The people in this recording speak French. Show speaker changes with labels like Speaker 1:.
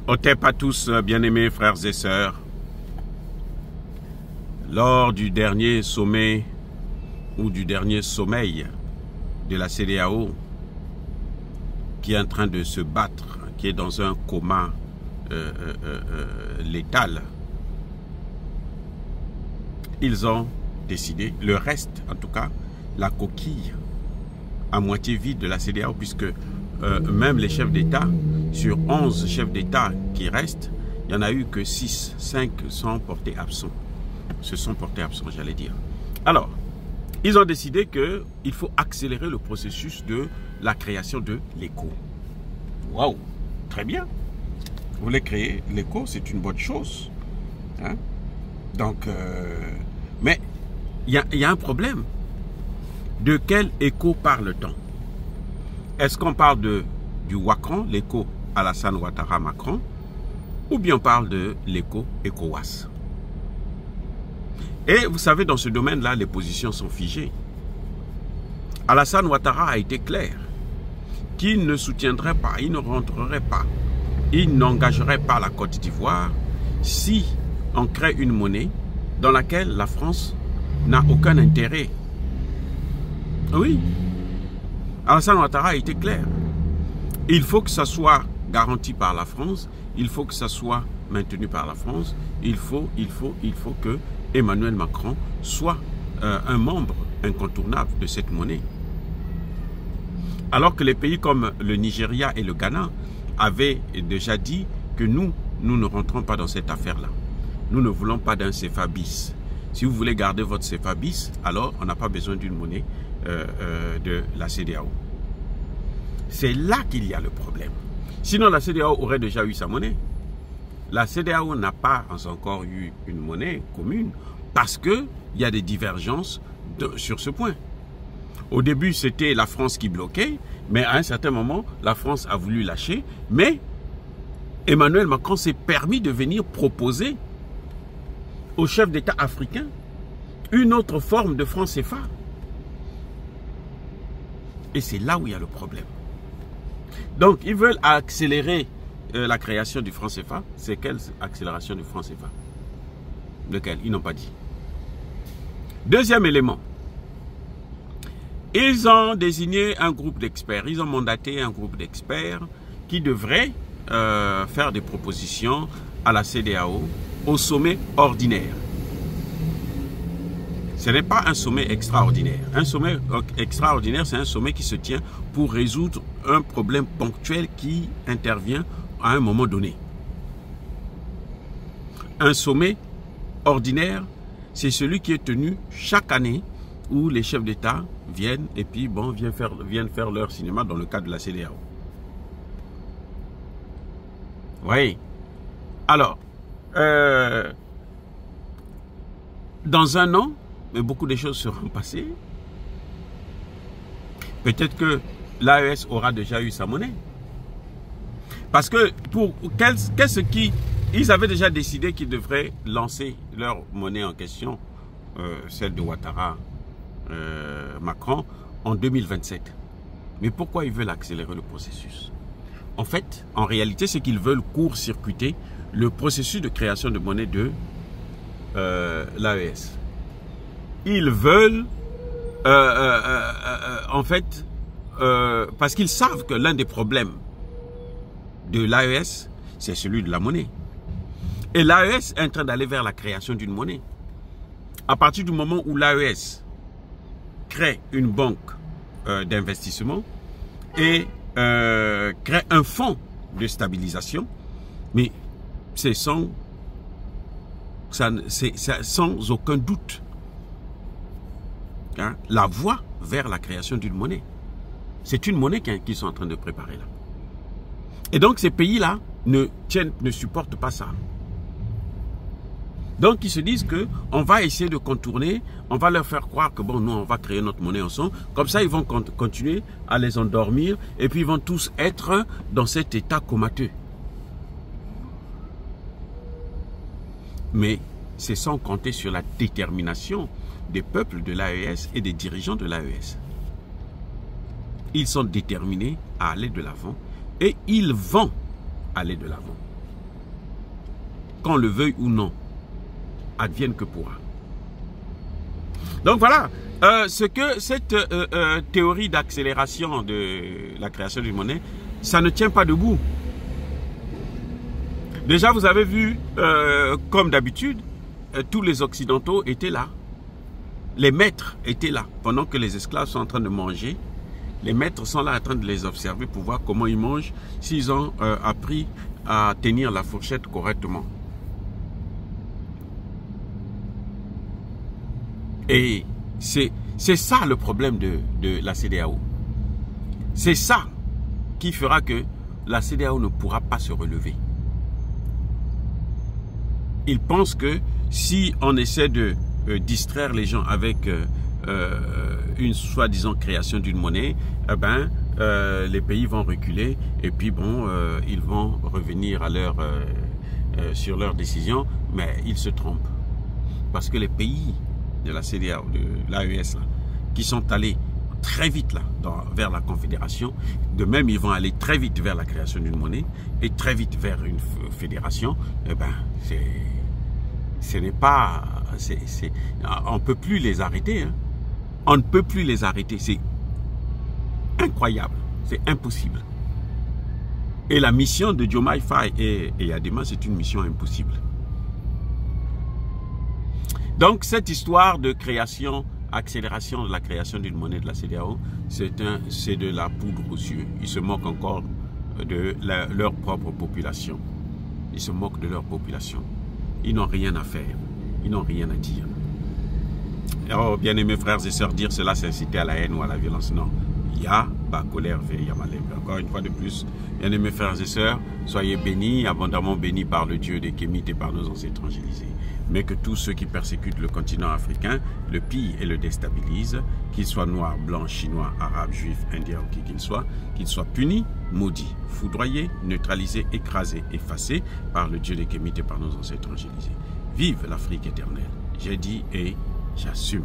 Speaker 1: Otep à tous, bien-aimés frères et sœurs. Lors du dernier sommet ou du dernier sommeil de la CEDEAO, qui est en train de se battre, qui est dans un coma létal, ils ont décidé, le reste en tout cas, la coquille à moitié vide de la CEDEAO, puisque même les chefs d'État, sur 11 chefs d'État qui restent, il n'y en a eu que 6, 5 sont portés absents. Se sont portés absents, j'allais dire. Alors, ils ont décidé qu'il faut accélérer le processus de la création de l'ECO. Waouh, très bien. Vous voulez créer l'ECO, c'est une bonne chose. Hein? Donc, mais il y a un problème. De quel ECO parle-t-on? Est-ce qu'on parle du Wakran, l'ECO Alassane Ouattara Macron, ou bien on parle de l'ECO ECOWAS? Et vous savez, dans ce domaine-là, les positions sont figées. Alassane Ouattara a été clair qu'il ne soutiendrait pas, il ne rentrerait pas, il n'engagerait pas la Côte d'Ivoire si on crée une monnaie dans laquelle la France n'a aucun intérêt. Oui, Alassane Ouattara a été clair. Il faut que ça soit garanti par la France, il faut que ça soit maintenu par la France, il faut que Emmanuel Macron soit un membre incontournable de cette monnaie. Alors que les pays comme le Nigeria et le Ghana avaient déjà dit que nous ne rentrons pas dans cette affaire-là. Nous ne voulons pas d'un CFA bis. Si vous voulez garder votre CFA bis, alors on n'a pas besoin d'une monnaie de la CEDEAO. C'est là qu'il y a le problème. Sinon, la CEDEAO aurait déjà eu sa monnaie. La CEDEAO n'a pas encore eu une monnaie commune parce qu'il y a des divergences sur ce point. Au début, c'était la France qui bloquait, mais à un certain moment, la France a voulu lâcher. Mais Emmanuel Macron s'est permis de venir proposer aux chefs d'État africains une autre forme de franc CFA. Et c'est là où il y a le problème. Donc, ils veulent accélérer la création du franc CFA. C'est quelle accélération du franc CFA? Lequel? Ils n'ont pas dit. Deuxième élément. Ils ont désigné un groupe d'experts. Ils ont mandaté un groupe d'experts qui devrait faire des propositions à la CEDEAO au sommet ordinaire. Ce n'est pas un sommet extraordinaire. Un sommet extraordinaire, c'est un sommet qui se tient pour résoudre un problème ponctuel qui intervient à un moment donné. Un sommet ordinaire, c'est celui qui est tenu chaque année où les chefs d'État viennent et puis bon, viennent faire leur cinéma dans le cadre de la CEDEAO. Oui. Alors, dans un an, mais beaucoup de choses seront passées. Peut-être que l'AES aura déjà eu sa monnaie. Parce que ils avaient déjà décidé qu'ils devraient lancer leur monnaie en question, celle de Ouattara Macron, en 2027. Mais pourquoi ils veulent accélérer le processus? En fait, en réalité, c'est qu'ils veulent court-circuiter le processus de création de monnaie de l'AES. Ils veulent, en fait, parce qu'ils savent que l'un des problèmes de l'AES, c'est celui de la monnaie. Et l'AES est en train d'aller vers la création d'une monnaie. À partir du moment où l'AES crée une banque d'investissement et crée un fonds de stabilisation, mais c'est sans aucun doute la voie vers la création d'une monnaie. C'est une monnaie qu'ils sont en train de préparer là. Et donc ces pays-là ne supportent pas ça. Donc ils se disent que on va essayer de contourner, on va leur faire croire que bon, nous on va créer notre monnaie ensemble. Comme ça ils vont continuer à les endormir et puis ils vont tous être dans cet état comateux. Mais c'est sans compter sur la détermination des peuples de l'AES et des dirigeants de l'AES. Ils sont déterminés à aller de l'avant et ils vont aller de l'avant. qu'on le veuille ou non, advienne que pourra. Donc voilà, ce que cette théorie d'accélération de la création d'une monnaie, ça ne tient pas debout. Déjà, vous avez vu, comme d'habitude, tous les Occidentaux étaient là. Les maîtres étaient là. Pendant que les esclaves sont en train de manger, les maîtres sont là en train de les observer pour voir comment ils mangent, s'ils ont appris à tenir la fourchette correctement. Et c'est ça le problème de la CEDEAO. C'est ça qui fera que la CEDEAO ne pourra pas se relever. Ils pensent que si on essaie de distraire les gens avec une soi-disant création d'une monnaie, eh ben, les pays vont reculer et puis bon, ils vont revenir à sur leurs décisions, mais ils se trompent. Parce que les pays de la CEDEAO, de l'AES, qui sont allés très vite là, vers la confédération, de même ils vont aller très vite vers la création d'une monnaie et très vite vers une fédération, eh ben, ce n'est pas... on ne peut plus les arrêter. Hein. On ne peut plus les arrêter. C'est incroyable. C'est impossible. Et la mission de Diomaye Faye et Yadema, c'est une mission impossible. Donc, cette histoire de création, accélération de la création d'une monnaie de la CEDEAO, c'est de la poudre aux yeux. Ils se moquent encore de leur propre population. Ils se moquent de leur population. Ils n'ont rien à faire. Ils n'ont rien à dire. Oh, bien-aimés frères et sœurs, dire cela, c'est inciter à la haine ou à la violence. Non. Il y a colère, il y a malheur. Encore une fois de plus, bien-aimés frères et sœurs, soyez bénis, abondamment bénis par le Dieu des Kémites et par nos ancêtres angélisés. Mais que tous ceux qui persécutent le continent africain le pillent et le déstabilisent, qu'ils soient noirs, blancs, chinois, arabes, juifs, indiens ou qui qu'ils soient punis, maudits, foudroyés, neutralisés, écrasés, effacés par le Dieu des Kémites et par nos ancêtres angélisés. Vive l'Afrique éternelle. J'ai dit et j'assume.